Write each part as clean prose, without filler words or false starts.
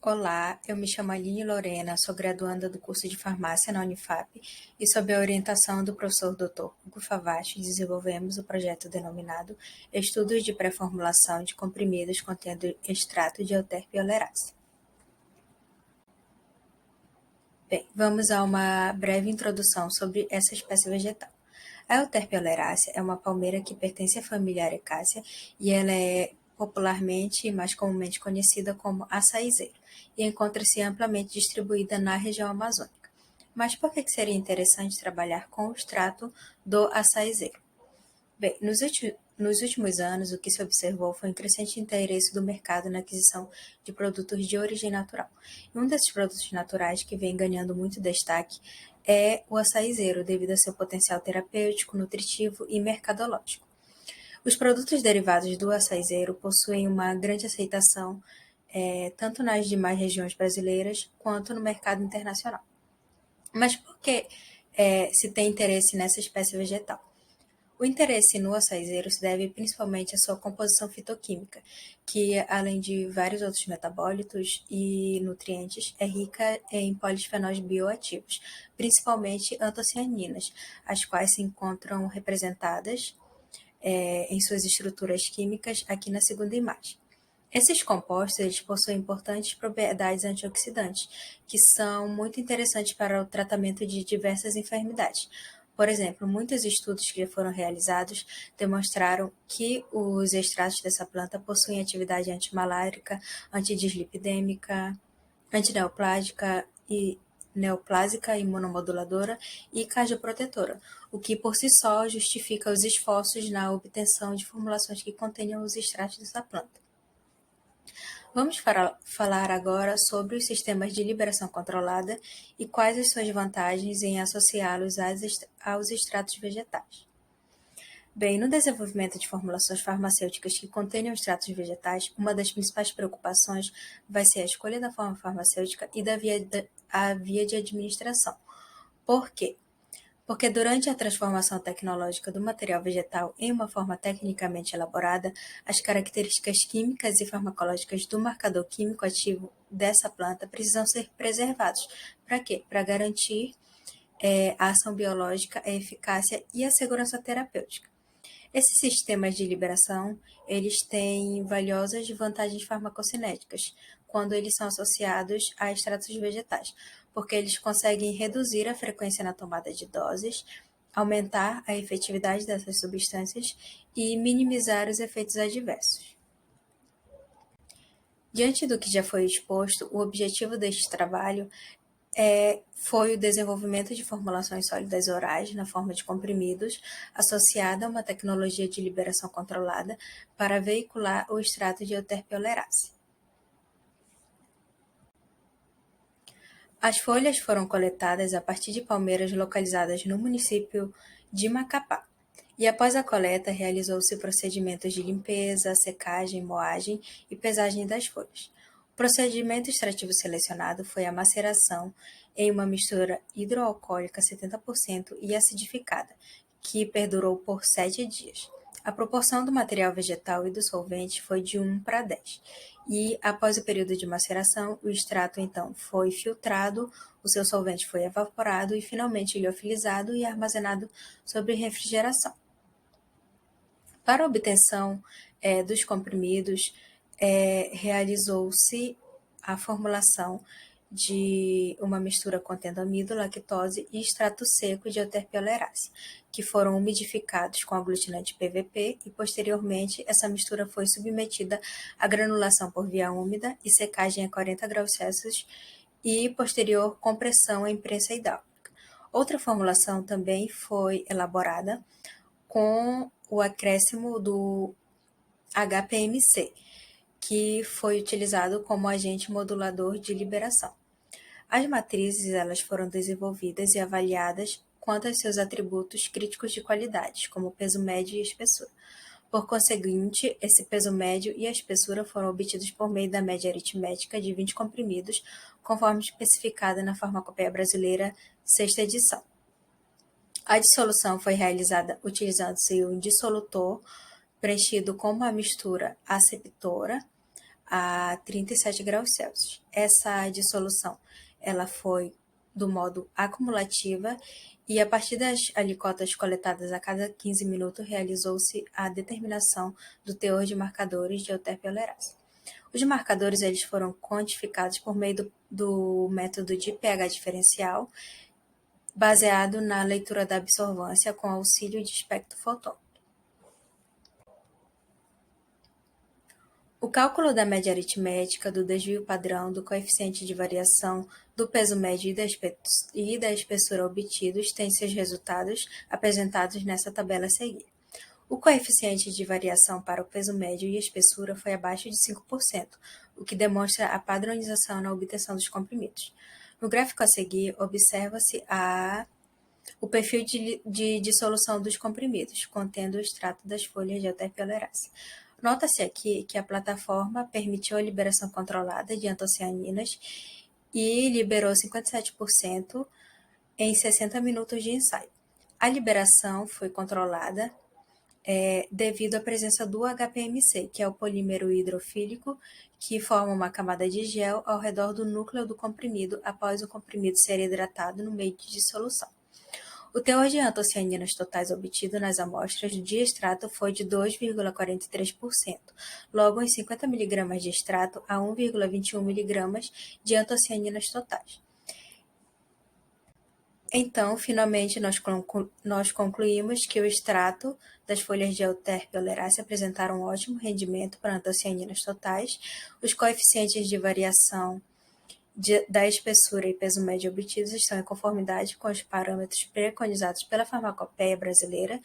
Olá, eu me chamo Aline Lorena, sou graduanda do curso de farmácia na Unifap e, sob a orientação do professor Dr. Hugo Favasti, desenvolvemos o projeto denominado Estudos de Pré-Formulação de Comprimidos contendo extrato de Euterpe oleracea. Bem, vamos a uma breve introdução sobre essa espécie vegetal. A Euterpe oleracea é uma palmeira que pertence à família Arecácea e ela é popularmente e mais comumente conhecida como açaizeiro, e encontra-se amplamente distribuída na região amazônica. Mas por que seria interessante trabalhar com o extrato do açaizeiro? Bem, nos últimos anos, o que se observou foi um crescente interesse do mercado na aquisição de produtos de origem natural. E um desses produtos naturais que vem ganhando muito destaque é o açaizeiro, devido a seu potencial terapêutico, nutritivo e mercadológico. Os produtos derivados do açaizeiro possuem uma grande aceitação, tanto nas demais regiões brasileiras quanto no mercado internacional. Mas por que se tem interesse nessa espécie vegetal? O interesse no açaizeiro se deve principalmente à sua composição fitoquímica, que, além de vários outros metabólitos e nutrientes, é rica em polifenóis bioativos, principalmente antocianinas, as quais se encontram representadas em suas estruturas químicas aqui na segunda imagem. Esses compostos eles possuem importantes propriedades antioxidantes, que são muito interessantes para o tratamento de diversas enfermidades. Por exemplo, muitos estudos que foram realizados demonstraram que os extratos dessa planta possuem atividade antimalárica, antidislipidêmica, antineoplásica e neoplásica, imunomoduladora e cardioprotetora, o que por si só justifica os esforços na obtenção de formulações que contenham os extratos dessa planta. Vamos falar agora sobre os sistemas de liberação controlada e quais as suas vantagens em associá-los aos extratos vegetais. Bem, no desenvolvimento de formulações farmacêuticas que contenham extratos vegetais, uma das principais preocupações vai ser a escolha da forma farmacêutica e a via de administração. Por quê? Porque durante a transformação tecnológica do material vegetal em uma forma tecnicamente elaborada, as características químicas e farmacológicas do marcador químico ativo dessa planta precisam ser preservados. Para quê? Para garantir a ação biológica, a eficácia e a segurança terapêutica. Esses sistemas de liberação, eles têm valiosas vantagens farmacocinéticas quando eles são associados a extratos vegetais, porque eles conseguem reduzir a frequência na tomada de doses, aumentar a efetividade dessas substâncias e minimizar os efeitos adversos. Diante do que já foi exposto, o objetivo deste trabalho foi o desenvolvimento de formulações sólidas orais na forma de comprimidos, associada a uma tecnologia de liberação controlada para veicular o extrato de Euterpe oleracea. As folhas foram coletadas a partir de palmeiras localizadas no município de Macapá. E após a coleta, realizou-se procedimentos de limpeza, secagem, moagem e pesagem das folhas. O procedimento extrativo selecionado foi a maceração em uma mistura hidroalcoólica 70% e acidificada, que perdurou por 7 dias. A proporção do material vegetal e do solvente foi de 1:10. E, após o período de maceração, o extrato então foi filtrado, o seu solvente foi evaporado e finalmente liofilizado e armazenado sob refrigeração. Para a obtenção dos comprimidos, realizou-se a formulação de uma mistura contendo amido, lactose e extrato seco de Euterpe oleracea, que foram umidificados com aglutinante PVP e, posteriormente, essa mistura foi submetida à granulação por via úmida e secagem a 40 graus Celsius e posterior compressão em prensa hidráulica. Outra formulação também foi elaborada com o acréscimo do HPMC, que foi utilizado como agente modulador de liberação. As matrizes elas foram desenvolvidas e avaliadas quanto aos seus atributos críticos de qualidade, como peso médio e espessura. Por conseguinte, esse peso médio e a espessura foram obtidos por meio da média aritmética de 20 comprimidos, conforme especificada na Farmacopeia Brasileira, sexta edição. A dissolução foi realizada utilizando-se um dissolutor preenchido com uma mistura aceptora, a 37 graus Celsius. Essa dissolução ela foi do modo acumulativa e, a partir das alicotas coletadas a cada 15 minutos, realizou-se a determinação do teor de marcadores de euterpe-oleracea. Os marcadores eles foram quantificados por meio do método de pH diferencial, baseado na leitura da absorvância com auxílio de espectrofotômetro. O cálculo da média aritmética, do desvio padrão, do coeficiente de variação, do peso médio e da espessura obtidos tem seus resultados apresentados nessa tabela a seguir. O coeficiente de variação para o peso médio e espessura foi abaixo de 5%, o que demonstra a padronização na obtenção dos comprimidos. No gráfico a seguir, observa-se o perfil de dissolução dos comprimidos, contendo o extrato das folhas de euterpe-oleracea. Nota-se aqui que a plataforma permitiu a liberação controlada de antocianinas e liberou 57% em 60 minutos de ensaio. A liberação foi controlada devido à presença do HPMC, que é o polímero hidrofílico que forma uma camada de gel ao redor do núcleo do comprimido após o comprimido ser hidratado no meio de dissolução. O teor de antocianinas totais obtido nas amostras de extrato foi de 2,43%. Logo, em 50 mg de extrato a 1,21 mg de antocianinas totais. Então, finalmente, nós concluímos que o extrato das folhas de euterpe-oleracea apresentaram um ótimo rendimento para antocianinas totais. Os coeficientes de variação da espessura e peso médio obtidos estão em conformidade com os parâmetros preconizados pela farmacopeia brasileira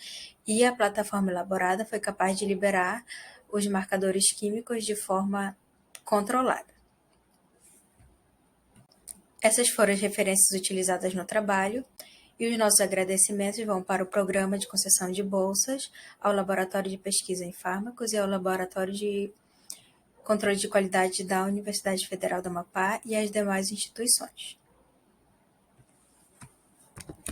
e a plataforma elaborada foi capaz de liberar os marcadores químicos de forma controlada. Essas foram as referências utilizadas no trabalho e os nossos agradecimentos vão para o Programa de Concessão de Bolsas, ao Laboratório de Pesquisa em Fármacos e ao Laboratório de Controle de Qualidade da Universidade Federal do Amapá e às demais instituições.